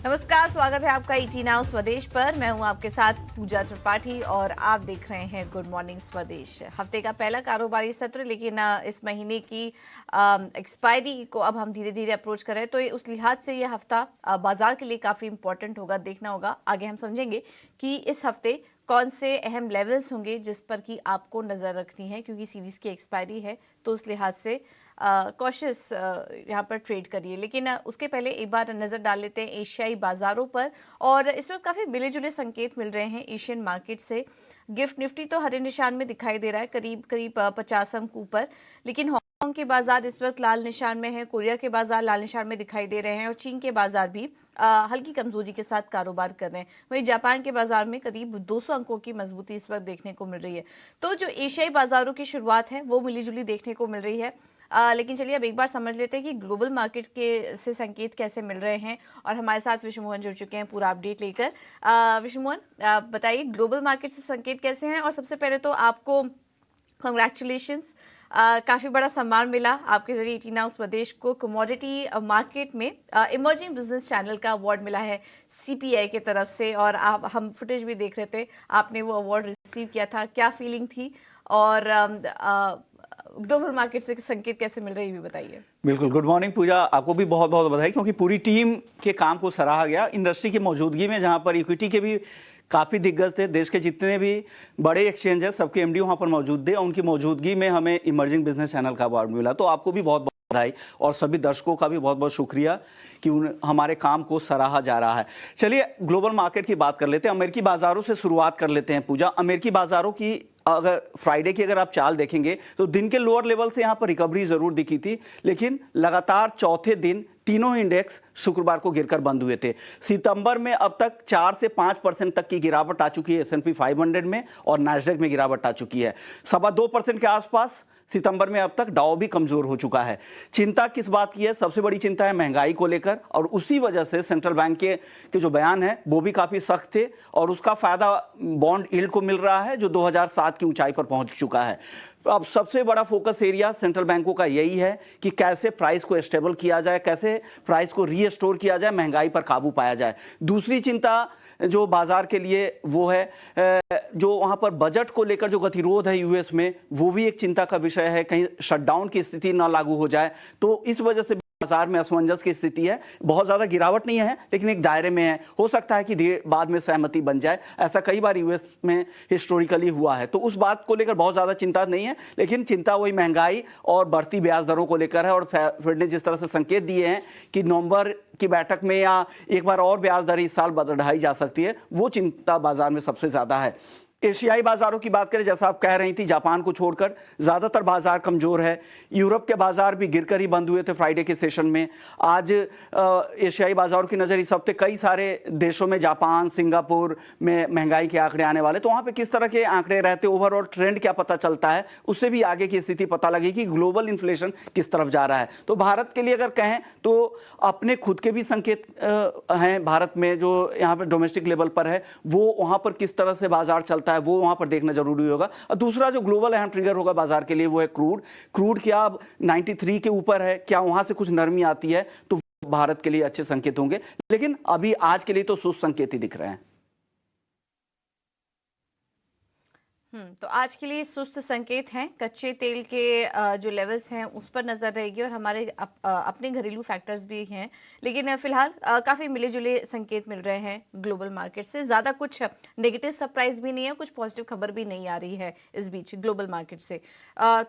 नमस्कार, स्वागत है आपका ईटी नाउ स्वदेश पर। मैं हूं आपके साथ पूजा त्रिपाठी और आप देख रहे हैं गुड मॉर्निंग स्वदेश। हफ्ते का पहला कारोबारी सत्र, लेकिन इस महीने की एक्सपायरी को अब हम धीरे धीरे अप्रोच कर रहे हैं, तो उस लिहाज से ये हफ्ता बाजार के लिए काफ़ी इंपॉर्टेंट होगा, देखना होगा। आगे हम समझेंगे कि इस हफ्ते कौन से अहम लेवल्स होंगे जिस पर कि आपको नज़र रखनी है, क्योंकि सीरीज़ की एक्सपायरी है, तो उस लिहाज से कॉशियस यहाँ पर ट्रेड करिए। लेकिन उसके पहले एक बार नज़र डाल लेते हैं एशियाई बाजारों पर, और इस वक्त काफ़ी मिले जुले संकेत मिल रहे हैं एशियन मार्केट से। गिफ्ट निफ्टी तो हरे निशान में दिखाई दे रहा है, करीब करीब 50 अंक ऊपर, लेकिन हांगकांग के बाजार इस वक्त लाल निशान में है, कोरिया के बाजार लाल निशान में दिखाई दे रहे हैं, और चीन के बाजार भी हल्की कमजोरी के साथ कारोबार कर रहे हैं। वहीं जापान के बाजार में करीब 200 अंकों की मजबूती इस वक्त देखने को मिल रही है। तो जो एशियाई बाजारों की शुरुआत है वो मिली जुली देखने को मिल रही है। लेकिन चलिए अब एक बार समझ लेते हैं कि ग्लोबल मार्केट के से संकेत कैसे मिल रहे हैं, और हमारे साथ विष्णु मोहन जुड़ चुके हैं पूरा अपडेट लेकर। विष्णु मोहन, बताइए ग्लोबल मार्केट से संकेत कैसे हैं। और सबसे पहले तो आपको कॉन्ग्रेचुलेशंस, काफ़ी बड़ा सम्मान मिला आपके जरिए ईटी नाउ स्वदेश को। कमोडिटी मार्केट में इमर्जिंग बिजनेस चैनल का अवार्ड मिला है सीपीआई की तरफ से, और हम फुटेज भी देख रहे थे, आपने वो अवार्ड रिसीव किया था, क्या फीलिंग थी, और ग्लोबल मार्केट से संकेत कैसे मिल रहे हैं ये भी बताइए। बिल्कुल, गुड मॉर्निंग पूजा, आपको भी बहुत बहुत बधाई, क्योंकि पूरी टीम के काम को सराहा गया इंडस्ट्री की मौजूदगी में, जहां पर इक्विटी के भी काफ़ी दिग्गज थे। देश के जितने भी बड़े एक्सचेंज है सबके एमडी वहां पर मौजूद थे, उनकी मौजूदगी में हमें इमर्जिंग बिजनेस चैनल का अवार्ड मिला। तो आपको भी बहुत बहुत बधाई, और सभी दर्शकों का भी बहुत बहुत शुक्रिया कि हमारे काम को सराहा जा रहा है। चलिए ग्लोबल मार्केट की बात कर लेते हैं, अमेरिकी बाजारों से शुरुआत कर लेते हैं पूजा। अमेरिकी बाजारों की अगर फ्राइडे की अगर आप चाल देखेंगे तो दिन के लोअर लेवल से यहां पर रिकवरी जरूर दिखी थी, लेकिन लगातार चौथे दिन तीनों इंडेक्स शुक्रवार को गिरकर बंद हुए थे। सितंबर में अब तक 4 से 5% तक की गिरावट आ चुकी है S&P 500 में, और नैस्डैक में गिरावट आ चुकी है 2.25% के आसपास। सितंबर में अब तक डाउ भी कमजोर हो चुका है। चिंता किस बात की है? सबसे बड़ी चिंता है महंगाई को लेकर, और उसी वजह से सेंट्रल बैंक के जो बयान है वो भी काफी सख्त थे, और उसका फायदा बॉन्ड यील्ड को मिल रहा है जो 2007 की ऊंचाई पर पहुंच चुका है। अब सबसे बड़ा फोकस एरिया सेंट्रल बैंकों का यही है कि कैसे प्राइस को स्टेबल किया जाए, कैसे प्राइस को रीस्टोर किया जाए, महंगाई पर काबू पाया जाए। दूसरी चिंता जो बाजार के लिए वो है, जो वहां पर बजट को लेकर जो गतिरोध है यूएस में, वो भी एक चिंता का विषय है, कहीं शटडाउन की स्थिति ना लागू हो जाए। तो इस वजह से बाजार में असमंजस की स्थिति है। बहुत ज्यादा गिरावट नहीं है, लेकिन एक दायरे में है, हो सकता है कि बाद में सहमति बन जाए। ऐसा कई बार यूएस में हिस्टोरिकली हुआ है, तो उस बात को लेकर बहुत ज्यादा चिंता नहीं है। लेकिन चिंता वही महंगाई और बढ़ती ब्याज दरों को लेकर है, और फेड ने जिस तरह से संकेत दिए हैं कि नवंबर की बैठक में या एक बार और ब्याज दर इस साल बढ़ाई जा सकती है, वो चिंता बाजार में सबसे ज्यादा है। एशियाई बाजारों की बात करें, जैसा आप कह रही थी, जापान को छोड़कर ज्यादातर बाजार कमजोर है। यूरोप के बाजार भी गिरकर ही बंद हुए थे फ्राइडे के सेशन में। आज एशियाई बाजारों की नजर इस हफ्ते कई सारे देशों में, जापान, सिंगापुर में महंगाई के आंकड़े आने वाले, तो वहां पे किस तरह के आंकड़े रहते, ओवरऑल ट्रेंड क्या पता चलता है, उससे भी आगे की स्थिति पता लगेगी, ग्लोबल इन्फ्लेशन किस तरफ जा रहा है। तो भारत के लिए अगर कहें तो अपने खुद के भी संकेत हैं भारत में, जो यहाँ पर डोमेस्टिक लेवल पर है, वो वहां पर किस तरह से बाजार चलता है वो वहां पर देखना जरूरी होगा। और दूसरा जो ग्लोबल अहम ट्रिगर होगा बाजार के लिए वो है क्रूड क्या अब 93 के ऊपर है, क्या वहां से कुछ नरमी आती है तो भारत के लिए अच्छे संकेत होंगे। लेकिन अभी आज के लिए तो सुस्त संकेत ही दिख रहे हैं। तो आज के लिए सुस्त संकेत हैं। कच्चे तेल के जो लेवल्स हैं उस पर नजर रहेगी, और हमारे अपने घरेलू फैक्टर्स भी हैं। लेकिन फिलहाल काफी मिले जुले संकेत मिल रहे हैं ग्लोबल मार्केट से। ज्यादा कुछ नेगेटिव सरप्राइज भी नहीं है, कुछ पॉजिटिव खबर भी नहीं आ रही है इस बीच ग्लोबल मार्केट से।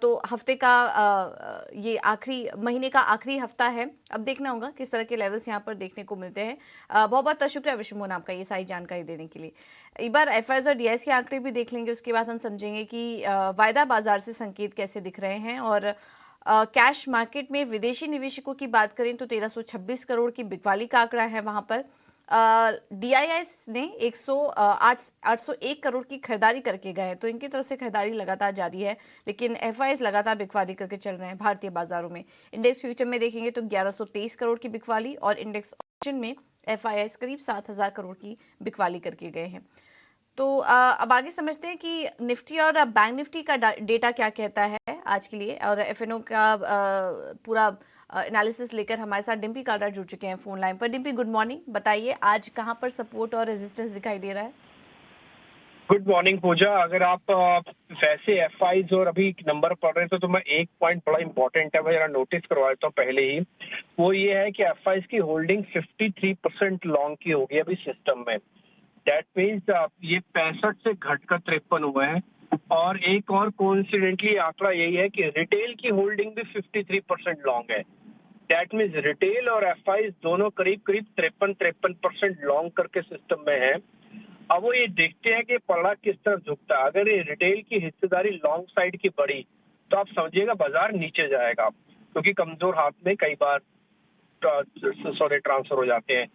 तो हफ्ते का ये आखिरी महीने का आखिरी हफ्ता है, अब देखना होगा किस तरह के लेवल्स यहाँ पर देखने को मिलते हैं। बहुत बहुत शुक्रिया विष्णु मोहन आपका ये सारी जानकारी देने के लिए। एक बार एफआईआईज और डीआईएस के आंकड़े भी देख लेंगे, उसके बाद हम समझेंगे कि वायदा बाजार से संकेत कैसे दिख रहे हैं। और कैश मार्केट में विदेशी निवेशकों की बात करें तो 1326 करोड़ की बिकवाली का आंकड़ा है वहां पर। डीआईएस ने 801 करोड़ की खरीदारी करके गए, तो इनकी तरफ से खरीदारी लगातार जारी है, लेकिन एफआईआईज लगातार बिकवाली करके चल रहे हैं भारतीय बाजारों में। इंडेक्स फ्यूचर में देखेंगे तो 1123 करोड़ की बिकवाली, और इंडेक्स ऑप्शन में एफआईआईज करीब 7000 करोड़ की बिकवाली करके गए हैं। तो अब आगे समझते हैं कि निफ्टी और बैंक निफ्टी का डेटा क्या कहता है आज के लिए, और एफएनओ का पूरा एनालिसिस लेकर हमारे साथ डिम्पी काल्रा जुड़ चुके हैं फोन लाइन पर। Dimpy, good morning. बताइए आज कहां पर सपोर्ट और रेजिस्टेंस दिखाई दे रहा है? गुड मॉर्निंग पूजा। अगर आप वैसे एफआईज और अभी नंबर पढ़ रहे थे तो मैं एक पॉइंट बड़ा इंपॉर्टेंट है, मैं जरा नोटिस करवा देता हूँ पहले ही। वो ये है कि एफआईज की होल्डिंग 53% लॉन्ग की होगी अभी सिस्टम में। दैट मीन्स ये 65 से घटकर 53 हुए हैं। और एक और कोइंसिडेंटली आंकड़ा यही है कि रिटेल की होल्डिंग भी 53% लॉन्ग है। दैट मीन्स रिटेल और एफआईज दोनों करीब करीब 53% लॉन्ग करके सिस्टम में है। अब वो ये देखते हैं कि पलड़ा किस तरफ झुकता है। अगर ये रिटेल की हिस्सेदारी लॉन्ग साइड की बढ़ी तो आप समझिएगा बाजार नीचे जाएगा, क्योंकि कमजोर हाथ में कई बार सौदे ट्रांसफर हो जाते हैं।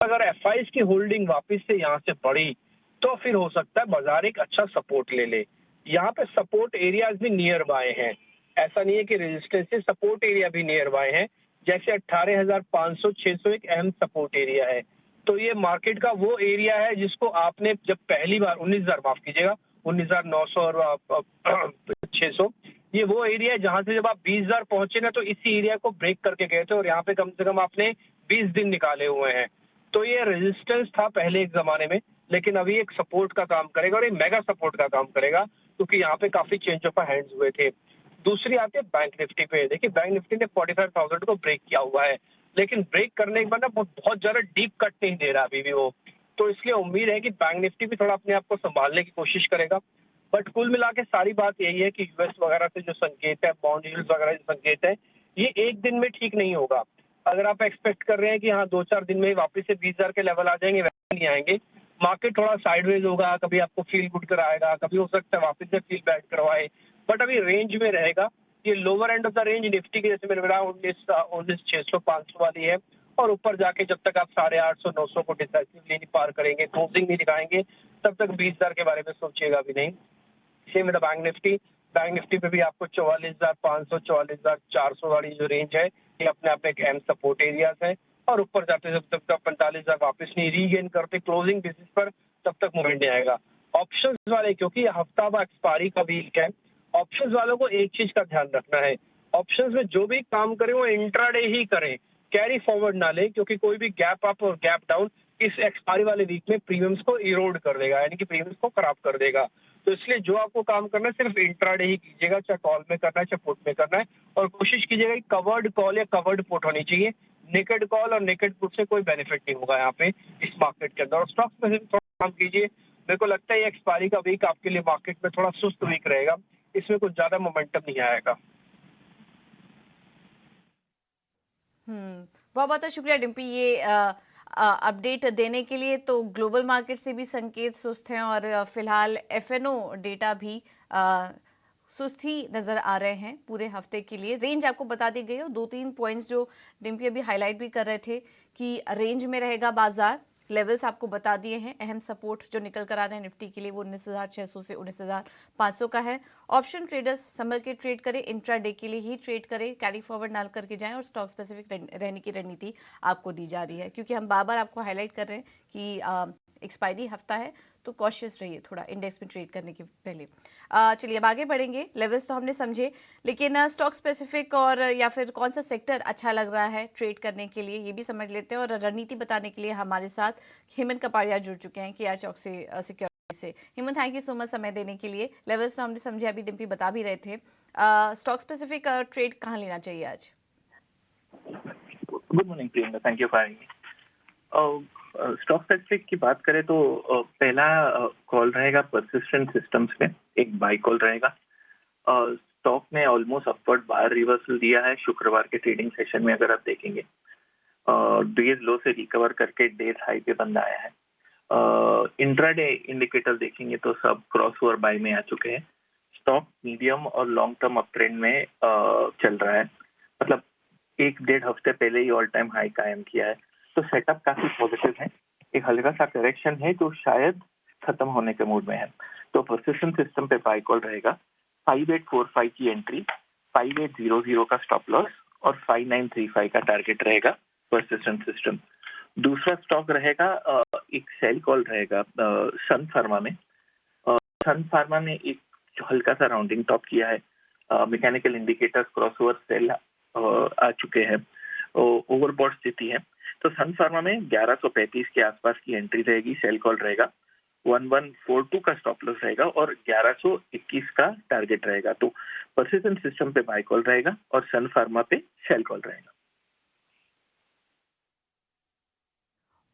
अगर एफआईज की होल्डिंग वापस से यहाँ से बढ़ी तो फिर हो सकता है बाजार एक अच्छा सपोर्ट ले ले। यहाँ पे सपोर्ट एरियाज भी नियर बाय हैं, ऐसा नहीं है कि रेजिस्टेंस से सपोर्ट एरिया भी नियर बाय हैं। जैसे 18,500 600 एक अहम सपोर्ट एरिया है। तो ये मार्केट का वो एरिया है जिसको आपने जब पहली बार 19,000 माफ कीजिएगा 19,900 और 600, ये वो एरिया है जहां से जब आप 20,000 पहुंचे ना तो इसी एरिया को ब्रेक करके गए थे और यहाँ पे कम से कम आपने 20 दिन निकाले हुए हैं। तो ये रेजिस्टेंस था पहले एक जमाने में, लेकिन अभी एक सपोर्ट का काम करेगा और एक मेगा सपोर्ट का काम करेगा, क्योंकि यहाँ पे काफी चेंज ऑफ हैंड्स हुए थे। दूसरी आती है बैंक निफ्टी पे। देखिए बैंक निफ्टी ने 45,000 को ब्रेक किया हुआ है, लेकिन ब्रेक करने के बाद ना बहुत ज्यादा डीप कट नहीं दे रहा अभी भी वो। तो इसलिए उम्मीद है कि बैंक निफ्टी भी थोड़ा अपने आप को संभालने की कोशिश करेगा। बट कुल मिला के सारी बात यही है कि यूएस वगैरह से जो संकेत है, बॉन्ड यील्ड्स वगैरह जो संकेत है, ये एक दिन में ठीक नहीं होगा। अगर आप एक्सपेक्ट कर रहे हैं कि हाँ 2-4 दिन में वापस से 20,000 के लेवल आ जाएंगे, वैसे नहीं आएंगे। मार्केट थोड़ा साइडवेज होगा, कभी आपको फील गुड कराएगा, कभी हो सकता है वापस से फील बैड करवाए, बट अभी रेंज में रहेगा। ये lower end of the range Nifty की जैसे मैंने बताया 19,600-500 वाली है, और ऊपर जाके जब तक आप 850-900 को डिसाइसिवली नहीं पार करेंगे, क्लोजिंग नहीं दिखाएंगे, तब तक 20,000 के बारे में सोचिएगा भी नहीं। सेम विद बैंक निफ्टी पे भी आपको 44,500 44,400 वाली जो रेंज है, ये अपने आप में एक अहम सपोर्ट एरियाज है। और ऊपर जाते जब तक 45,000 वापस नहीं रीगेन करते क्लोजिंग बेसिस पर, तब तक मूवमेंट नहीं आएगा। ऑप्शंस वाले, क्योंकि हफ्ता बाद एक्सपायरी का वीक है, ऑप्शंस वालों को एक चीज का ध्यान रखना है, ऑप्शंस में जो भी काम करें वो इंट्राडे ही करें, कैरी फॉरवर्ड ना ले, क्योंकि कोई भी गैप अप और गैप डाउन इस एक्सपायरी वाले वीक में प्रीमियम्स को इरोड कर देगा, यानी कि प्रीमियम्स को खराब कर देगा। तो इसलिए जो आपको काम करना है सिर्फ इंट्राडे ही कीजिएगा, चाहे कॉल में करना है चाहे पुट में करना है, और कोशिश कीजिएगा कि कवर्ड कॉल या कवर्ड पुट होनी चाहिए। नेकेड कॉल और नेकेड पुट से कोई बेनिफिट नहीं होगा यहाँ पे इस मार्केट के अंदर। और स्टॉक्स में थोड़ा काम कीजिए। मेरे को लगता है एक्सपायरी का वीक आपके लिए मार्केट में थोड़ा सुस्त वीक रहेगा, इसमें कुछ ज्यादा मोमेंटम नहीं आएगा। बहुत बहुत शुक्रिया डिम्पी ये अपडेट देने के लिए। तो ग्लोबल मार्केट से भी संकेत सुस्त हैं और फिलहाल एफएनओ डेटा भी सुस्त ही नजर आ रहे हैं पूरे हफ्ते के लिए। रेंज आपको बता दी गई और 2-3 पॉइंट्स जो डिम्पी अभी हाईलाइट भी कर रहे थे कि रेंज में रहेगा बाजार। लेवल्स आपको बता दिए हैं। अहम सपोर्ट जो निकल कर आ रहे हैं निफ्टी के लिए वो 19,600 से 19,500 का है। ऑप्शन ट्रेडर्स संभल के ट्रेड करें, इंट्राडे के लिए ही ट्रेड करें, कैरी फॉरवर्ड ना करके जाएं और स्टॉक स्पेसिफिक रहने की रणनीति आपको दी जा रही है, क्योंकि हम बार बार आपको हाईलाइट कर रहे हैं कि एक्सपायरी हफ्ता है तो कॉशियस रहिए थोड़ा इंडेक्स में ट्रेड करने के पहले। चलिए अब आगे बढ़ेंगे। लेवल्स तो हमने समझे, लेकिन स्टॉक स्पेसिफिक और या फिर कौन सा सेक्टर अच्छा लग रहा है ट्रेड करने के लिए ये भी समझ लेते हैं। और रणनीति बताने के लिए हमारे साथ हेमंत कपाड़िया जुड़ चुके हैं KR चौक से सिक्योरिटी से। Hemant, thank you so much समय देने के लिए। लेवल्स तो हमने समझे, अभी डिम्पी बता भी रहे थे। स्टॉक स्पेसिफिक ट्रेड कहाँ लेना चाहिए आज? Good morning Priyanka, thank you for having me. Stock specific की बात करें तो पहला कॉल रहेगा परसिस्टेंट सिस्टम्स में, एक बाय कॉल रहेगा। स्टॉक ने ऑलमोस्ट अपवर्ड बार रिवर्सल दिया है शुक्रवार के ट्रेडिंग सेशन में। अगर आप देखेंगे डेज लो से रिकवर करके डेज हाई पे बंद आया है। इंट्राडे इंडिकेटर देखेंगे तो सब क्रॉस ओवर बाय में आ चुके हैं। स्टॉक मीडियम और लॉन्ग टर्म अप ट्रेंड में चल रहा है, मतलब 1-1.5 हफ्ते पहले ही ऑल टाइम हाई कायम किया है। तो सेटअप काफी पॉजिटिव है। एक हल्का सा करेक्शन है जो शायद खत्म होने के मूड में है। तो परसिस्टेंट सिस्टम पे बाय कॉल रहेगा। 5845 की एंट्री, 5800 का स्टॉप लॉस और 5935 का टारगेट रहेगा परसिस्टेंट सिस्टम। दूसरा स्टॉक रहेगा एक सेल कॉल रहेगा सन फार्मा में। सन फार्मा ने एक हल्का सा राउंडिंग टॉप किया है। मैकेनिकल इंडिकेटर्स क्रॉसओवर सेल आ चुके हैं, ओवरबॉट स्थिति है। तो सन फार्मा में 1135 के आसपास की एंट्री रहेगी, सेल कॉल रहेगा, 1142 का स्टॉप लॉस रहेगा और 1121 का टारगेट रहेगा। तो पर्सिस्टेंट सिस्टम पे बाय कॉल रहेगा और सन फार्मा पे सेल कॉल रहेगा।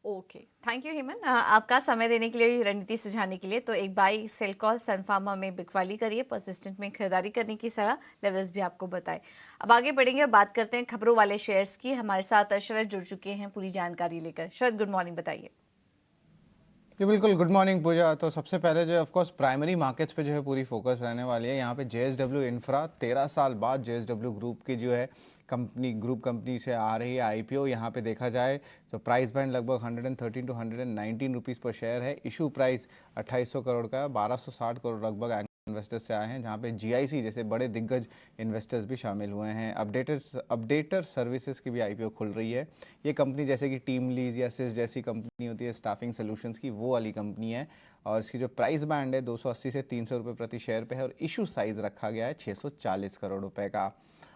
ओके, थैंक यू हेमन, आपका समय देने के लिए, रणनीति सुझाने के लिए। तो एक buy sell call Sun Pharma में बिकवाली करिए, परसिस्टेंट में खरीदारी करने की सलाह, लेवल्स भी आपको बताए। अब आगे बढ़ेंगे और बात करते हैं खबरों वाले शेयर्स की। हमारे साथ शरद जुड़ चुके हैं पूरी जानकारी लेकर। शरद, गुड मॉर्निंग, बताइए। जी बिल्कुल, गुड मॉर्निंग पूजा। तो सबसे पहले जो है ऑफकोर्स प्राइमरी मार्केट्स पे जो है पूरी फोकस रहने वाली है। यहाँ पे JSW इंफ्रा 13 साल बाद JSW ग्रुप की जो है ग्रुप कंपनी से आ रही है IPO। यहाँ पे देखा जाए तो प्राइस बैंड लगभग 113 to 119 रुपीज़ पर शेयर है। इशू प्राइस 2800 करोड़ का है, 1260 करोड़ लगभग इन्वेस्टर्स से आए हैं, जहाँ पे GIC जैसे बड़े दिग्गज इन्वेस्टर्स भी शामिल हुए हैं। अपडेटर सर्विसेज की भी IPO खुल रही है। ये कंपनी जैसे कि टीम लीज या सिस जैसी कंपनी होती है स्टाफिंग सॉल्यूशंस की, वो वाली कंपनी है। और इसकी जो प्राइस बैंड है 280 से 300 रुपये प्रति शेयर पे है और इशू साइज रखा गया है 640 करोड़ रुपए का।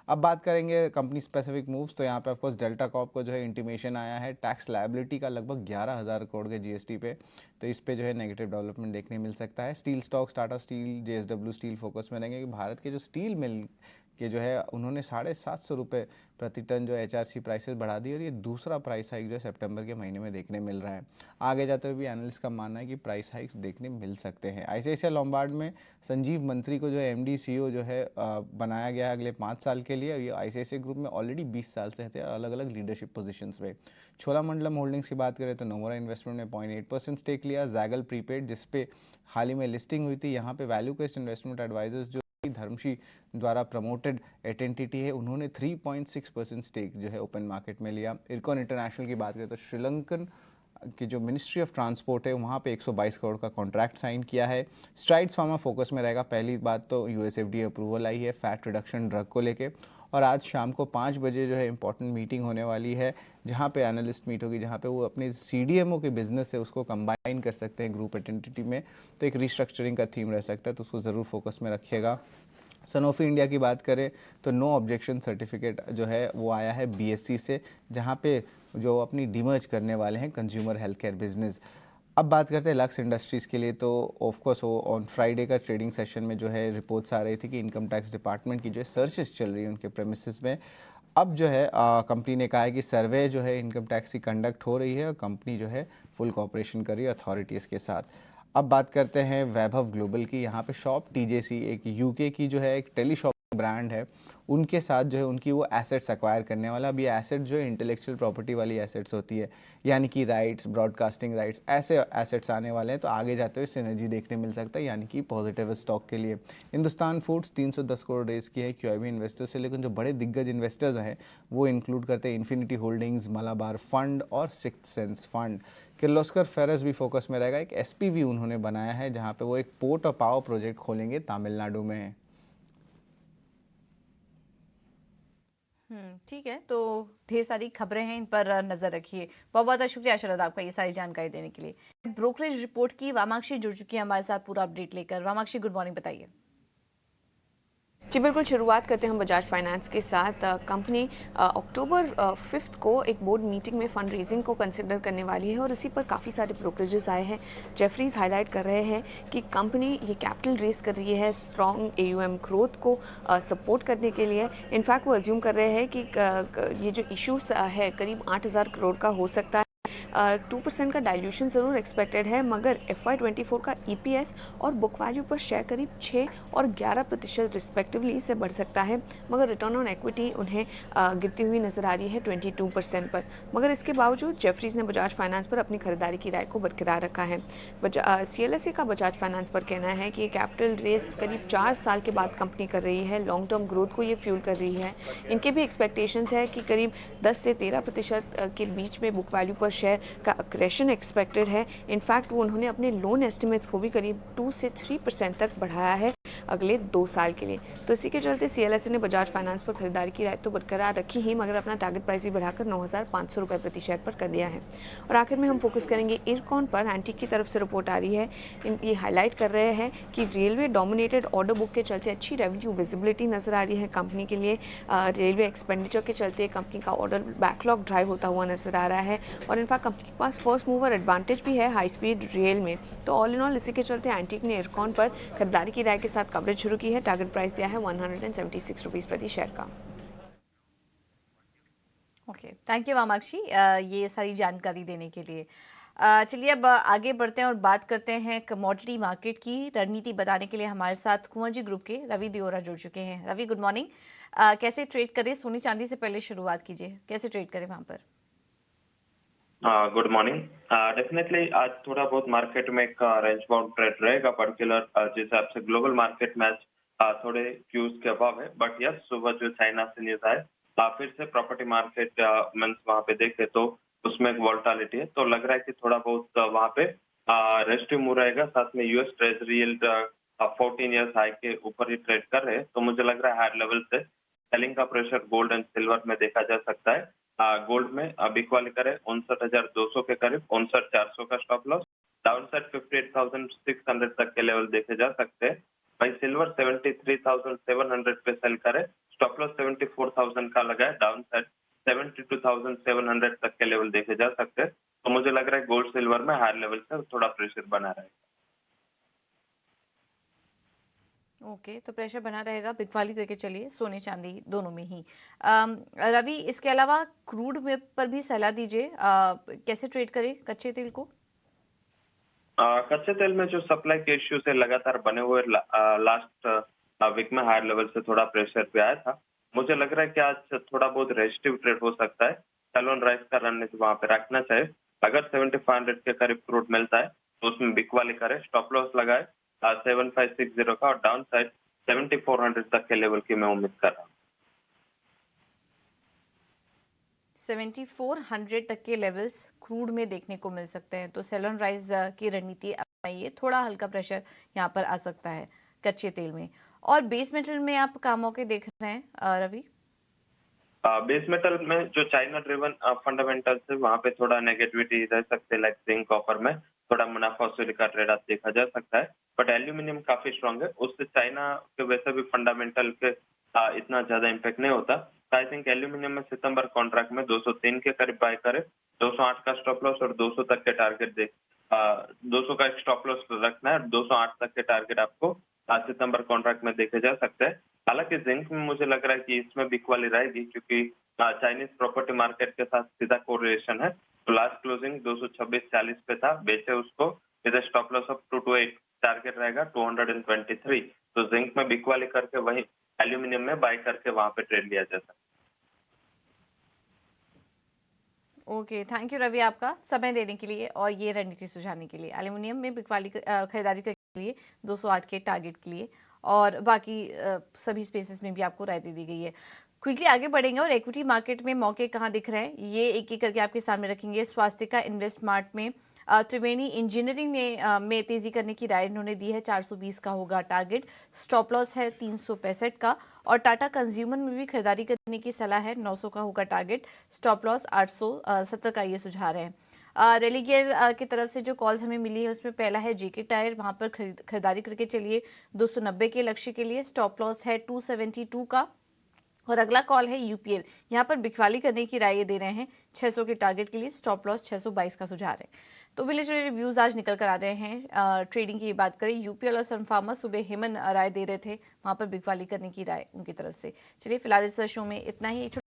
अब बात करेंगे कंपनी स्पेसिफिक मूव्स, तो यहाँ पे ऑफकोर्स डेल्टा कॉर्प को जो है इंटीमेशन आया है टैक्स लायबिलिटी का लगभग 11,000 करोड़ के GST पे, तो इस पे जो है नेगेटिव डेवलपमेंट देखने मिल सकता है। Steel stocks Tata steel, JSW steel focus में रहेंगे कि भारत के जो स्टील मिल के जो है उन्होंने 750 रुपये प्रति टन जो HRC प्राइसेस बढ़ा दी और ये दूसरा प्राइस हाइक जो है सितंबर के महीने में देखने मिल रहा है। आगे जाते हुए भी एनालिस्ट का मानना है कि प्राइस हाइक्स देखने मिल सकते हैं। ICICI लोम्बार्ड में संजीव मंत्री को जो है MD CEO जो है बनाया गया है अगले 5 साल के लिए। ये ICICI ग्रुप में ऑलरेडी 20 साल से थे अलग अलग लीडरशिप पोजीशंस पे। छोलामंडलम होल्डिंग्स की बात करें तो नोमोरा इन्वेस्टमेंट में 0.8% स्टेक लिया। जैगल प्रीपेड जिसपे हाल ही में लिस्टिंग हुई थी, यहाँ पे वैल्यू क्वेस्ट इन्वेस्टमेंट एडवाइजर्स जो धर्मशी द्वारा प्रमोटेड एंटिटी है, उन्होंने 3.6% स्टेक जो है ओपन मार्केट में लिया। इरकॉन इंटरनेशनल की बात करें तो श्रीलंकन की जो मिनिस्ट्री ऑफ ट्रांसपोर्ट है वहाँ पे 122 करोड़ का कॉन्ट्रैक्ट साइन किया है। स्ट्राइड्स फार्मा फोकस में रहेगा। पहली बात तो US FDA अप्रूवल आई है फैट रिडक्शन ड्रग को लेके, और आज शाम को 5 बजे जो है इंपॉर्टेंट मीटिंग होने वाली है जहाँ पे एनालिस्ट मीट होगी, जहाँ पे वो अपने CDMO के बिजनेस से उसको कंबाइन कर सकते हैं ग्रुप एंटिटी में। तो एक रिस्ट्रक्चरिंग का थीम रह सकता है, तो उसको ज़रूर फोकस में रखिएगा। सनोफी इंडिया की बात करें तो नो ऑब्जेक्शन सर्टिफिकेट जो है वो आया है BSE से, जहाँ पे जो अपनी डिमर्ज करने वाले हैं कंज्यूमर हेल्थ केयर बिजनेस। अब बात करते हैं लक्स इंडस्ट्रीज़ के लिए, तो ऑफकोर्स वो ऑन फ्राइडे का ट्रेडिंग सेशन में जो है रिपोर्ट्स आ रही थी कि इनकम टैक्स डिपार्टमेंट की जो है सर्चेस चल रही है उनके प्रेमिसेस में। अब जो है कंपनी ने कहा है कि सर्वे जो है इनकम टैक्स की कंडक्ट हो रही है और कंपनी जो है फुल कोऑपरेशन कर रही है अथॉरिटीज़ के साथ। अब बात करते हैं वैभव ग्लोबल की। यहाँ पे शॉप TJC एक UK की जो है एक टेलीशॉप ब्रांड है, उनके साथ जो है उनकी वो एसेट्स एक्वायर करने वाला। अब ये एसेट जो है इंटेलेक्चुअल प्रॉपर्टी वाली एसेट्स होती है, यानी कि राइट्स, ब्रॉडकास्टिंग राइट्स, ऐसे एसेट्स आने वाले हैं। तो आगे जाते हुए सिनर्जी देखने मिल सकता है, यानी कि पॉजिटिव स्टॉक के लिए। हिंदुस्तान फूड्स 310 करोड़ रेस की है QIB इन्वेस्टर्स से, लेकिन जो बड़े दिग्गज इन्वेस्टर्स हैं वो इंक्लूड करते हैं इन्फिनिटी होल्डिंग्स, मलाबार फंड और sixth sense fund. Kirloskar ferrous भी फोकस में रहेगा। एक SPV उन्होंने बनाया है जहाँ पे वो एक पोर्ट और पावर प्रोजेक्ट खोलेंगे तमिलनाडु में। ठीक है, तो ढेर सारी खबरें हैं, इन पर नजर रखिए। बहुत बहुत शुक्रिया शरद आपका ये सारी जानकारी देने के लिए। ब्रोकरेज रिपोर्ट की वामाक्षी जुड़ चुकी है हमारे साथ पूरा अपडेट लेकर। वामाक्षी, गुड मॉर्निंग, बताइए। जी बिल्कुल, शुरुआत करते हैं हम बजाज फाइनेंस के साथ। कंपनी अक्टूबर 5 को एक बोर्ड मीटिंग में फंड रेजिंग को कंसिडर करने वाली है और इसी पर काफ़ी सारे ब्रोकरेजेस आए हैं। जेफरीज हाईलाइट कर रहे हैं कि कंपनी ये कैपिटल रेज कर रही है स्ट्रॉन्ग AUM ग्रोथ को सपोर्ट करने के लिए। इनफैक्ट वो अज्यूम कर रहे हैं कि ये जो इशूज़ है करीब 8,000 करोड़ का हो सकता है। 2% का डाइल्यूशन ज़रूर एक्सपेक्टेड है, मगर FY24 का EPS और बुक वैल्यू पर शेयर करीब 6 और 11% रिस्पेक्टिवली से बढ़ सकता है, मगर रिटर्न ऑन इक्विटी उन्हें गिरती हुई नजर आ रही है 22% पर। मगर इसके बावजूद जेफरीज ने बजाज फाइनेंस पर अपनी खरीदारी की राय को बरकरार रखा है। CLSA का बजाज फाइनेंस पर कहना है कि कैपिटल रेस करीब 4 साल के बाद कंपनी कर रही है, लॉन्ग टर्म ग्रोथ को ये फ्यूल कर रही है। इनके भी एक्सपेक्टेशंस है कि करीब 10 से 13% के बीच में बुक वैल्यू पर शेयर का अक्रेशन एक्सपेक्टेड है। इनफैक्ट वो उन्होंने अपने लोन एस्टिमेट्स को भी करीब 2 से 3% तक बढ़ाया है। अगले 2 साल के लिए। तो इसी के चलते CLSA ने बजाज फाइनेंस पर खरीदारी की राय तो बरकरार रखी ही, मगर अपना टारगेट प्राइस भी बढ़ाकर 9,500 रुपये प्रति शेयर पर कर दिया है। और आखिर में हम फोकस करेंगे इरकॉन पर। एंटीक की तरफ से रिपोर्ट आ रही है, ये हाईलाइट कर रहे हैं कि रेलवे डोमिनेटेड ऑर्डर बुक के चलते अच्छी रेवेन्यू विजिबिलिटी नजर आ रही है कंपनी के लिए। रेलवे एक्सपेंडिचर के चलते कंपनी का ऑर्डर बैकलॉग ड्राइव होता हुआ नजर आ रहा है और इनफैक्ट कंपनी के पास फर्स्ट मूवर एडवांटेज भी है हाई स्पीड रेल में। तो ऑल इन ऑल इसी के चलते एंटीक ने इरकॉन पर खरीदारी की राय के साथ कवरेज शुरू की है। टारगेट प्राइस दिया है 176 रुपीज़ प्रति शेयर का। ओके, थैंक यू वामाक्षी ये सारी जानकारी देने के लिए। चलिए अब आगे बढ़ते हैं और बात करते हैं कमोडिटी मार्केट की। रणनीति बताने के लिए हमारे साथ कुंवर जी ग्रुप के रवि दियोरा जुड़ चुके हैं। Ravi, good morning. कैसे ट्रेड करें? सोने चांदी से पहले शुरुआत कीजिए, कैसे ट्रेड करें वहां पर? Good morning. डेफिनेटली आज थोड़ा बहुत मार्केट में एक रेंज बाउंड ट्रेड रहेगा, पर्टिकुलर जिस हिसाब से ग्लोबल मार्केट में थोड़े क्यूज के अभाव है। बट यस, सुबह जो चाइना से न्यूज आए, फिर से प्रॉपर्टी मार्केट मीन्स वहां पे देखे तो उसमें एक वॉल्टालिटी है। तो लग रहा है कि थोड़ा बहुत वहां पे रेस्टिव मूव रहेगा। साथ में US treasury yield 14 years high के ऊपर ही ट्रेड कर रहे हैं। तो मुझे लग रहा है हायर लेवल से सेलिंग का प्रेशर गोल्ड एंड सिल्वर में देखा जा सकता है। गोल्ड में बिकवाली करे 59,200 के करीब, 59,400 का स्टॉप लॉस। डाउन साइड 58,600 तक के लेवल देखे जा सकते हैं। वही सिल्वर 73,700 पे सेल करे, स्टॉप लॉस 74,000 का लगा है। डाउन साइड 72,700 तक के लेवल देखे जा सकते हैं। तो मुझे लग रहा है गोल्ड सिल्वर में हायर लेवल से थोड़ा प्रेशर बना रहेगा। ओके, तो प्रेशर बना रहेगा, बिकवाली करके चलिए सोने चांदी दोनों में ही। रवि, इसके अलावा क्रूड में पर भी सलाह दीजिए, कैसे ट्रेड करें कच्चे तेल को? कच्चे तेल में जो सप्लाई के इश्यूज है लगातार बने हुए, लास्ट वीक में हायर लेवल से थोड़ा प्रेशर पे आया था। मुझे लग रहा है कि आज थोड़ा बहुत रेस्टिव ट्रेड हो सकता है। सैलून राइस का रणनीति वहां पे रखना चाहिए। अगर 7500 के करीब क्रूड मिलता है तो उसमें बिकवाली करे, स्टॉप लॉस लगाए 7560 का, और डाउन साइड 7400 तक के लेवल की मैं उम्मीद कर रहा हूँ। 7400 तक के लेवल्स क्रूड में देखने को मिल सकते हैं। तो सेल ऑन राइज की रणनीति अपनाइए, थोड़ा हल्का प्रेशर यहाँ पर आ सकता है कच्चे तेल में। और बेस मेटल में आप कहाँ मौके देख रहे हैं रवि? बेस मेटल में जो चाइना ड्रिवन फंडामेंटल्स है वहां पे थोड़ा नेगेटिविटी रह सकते हैं। लाइक जिंक, कॉपर में थोड़ा मुनाफा वसूली का ट्रेड आप देखा जा सकता है। बट एल्यूमिनियम काफी स्ट्रांग है, उससे चाइना के वैसे भी फंडामेंटल के इतना ज्यादा इम्पैक्ट नहीं होता। तो आई थिंक एल्यूमिनियम में सितंबर कॉन्ट्रैक्ट में 203 के करीब बाय करे, 208 का स्टॉप लॉस और 200 तक के टारगेट 200 का एक स्टॉप लॉस रखना है, 208 तक के टारगेट आपको सितंबर कॉन्ट्रैक्ट में देखे जा सकते हैं। हालांकि जिंक में मुझे लग रहा है कि इसमें बिकवाली रहेगी, क्योंकि चाइनीज प्रॉपर्टी मार्केट के साथ सीधा कोरिलेशन है। तो लास्ट क्लोजिंग 226.40 पे था, बेचे उसको, इधर स्टॉप लॉस ऑफ 228, टारगेट रहेगा 223। तो जिंक में बिकवाली करके वही एल्यूमिनियम में बाय करके वहां पे ट्रेड लिया जा सकता है। ओके, थैंक यू रवि आपका समय देने के लिए और ये रणनीति सुझाने के लिए। एल्यूमिनियम में बिकवाली खरीदारी के लिए 208 के टारगेट के लिए, और बाकी सभी स्पेसेस में भी आपको राय दे दी गई है। क्विकली आगे बढ़ेंगे और इक्विटी मार्केट में मौके कहाँ दिख रहे हैं ये एक एक करके आपके सामने रखेंगे। स्वास्तिका इन्वेस्ट मार्ट में त्रिवेणी इंजीनियरिंग ने में तेजी करने की राय इन्होंने दी है, 420 का होगा टारगेट, स्टॉप लॉस है 365 का। और टाटा कंज्यूमर में भी खरीदारी करने की सलाह है, 900 का होगा टारगेट, स्टॉप लॉस 870 का ये सुझा रहे हैं। रेलिगेयर की तरफ से जो कॉल्स हमें मिली है उसमें पहला है जेके टायर, वहां पर खरीदारी करके चलिए 290 के लक्ष्य के लिए, स्टॉप लॉस है 272 का। और अगला कॉल है यूपीएल, यहाँ पर बिकवाली करने की राय दे रहे हैं 600 के टारगेट के लिए, स्टॉप लॉस 622 का सुझा रहे हैं। तो मिले जुले रिव्यूज आज निकल कर आ रहे हैं। ट्रेडिंग की बात करें, यूपीएल और सन फार्मा सुबह हेमन राय दे रहे थे, वहां पर बिकवाली करने की राय उनकी तरफ से। चलिए फिलहाल इस शो में इतना ही।